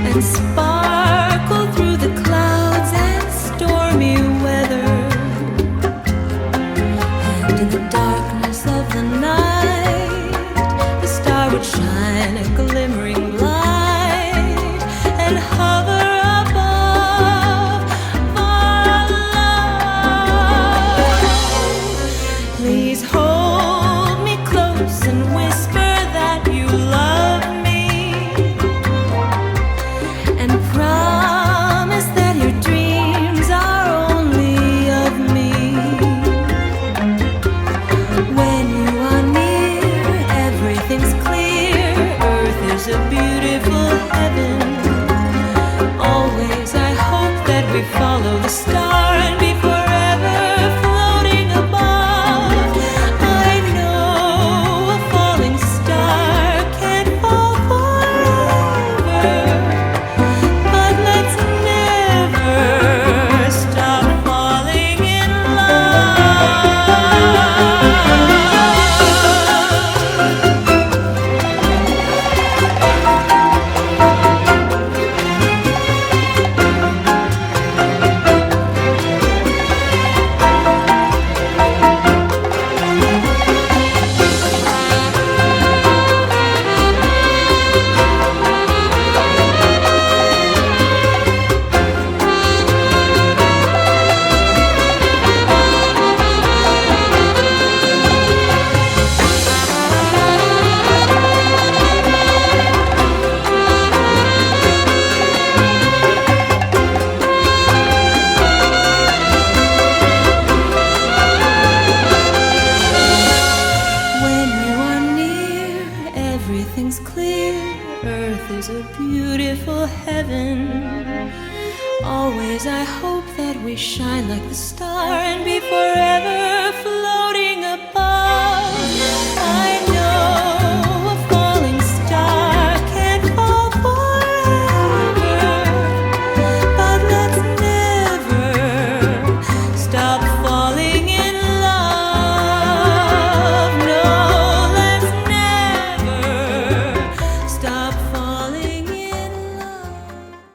and sparkle through the clouds and stormy weather. And in the darkness of the night, the star would shine a glimmering light and hover above our love. Please hold me close and whisper that you love me, and promise that your dreams are only of me. When you are near, everything's clear. Earth is a beautiful heaven. Always I hope that we follow the star and be forever floating above. I know a falling star can't fall forever, but let's never stop falling in love. When you are near, everything's clear. Earth is a beautiful heaven. Always I hope that we shine like the star and be forever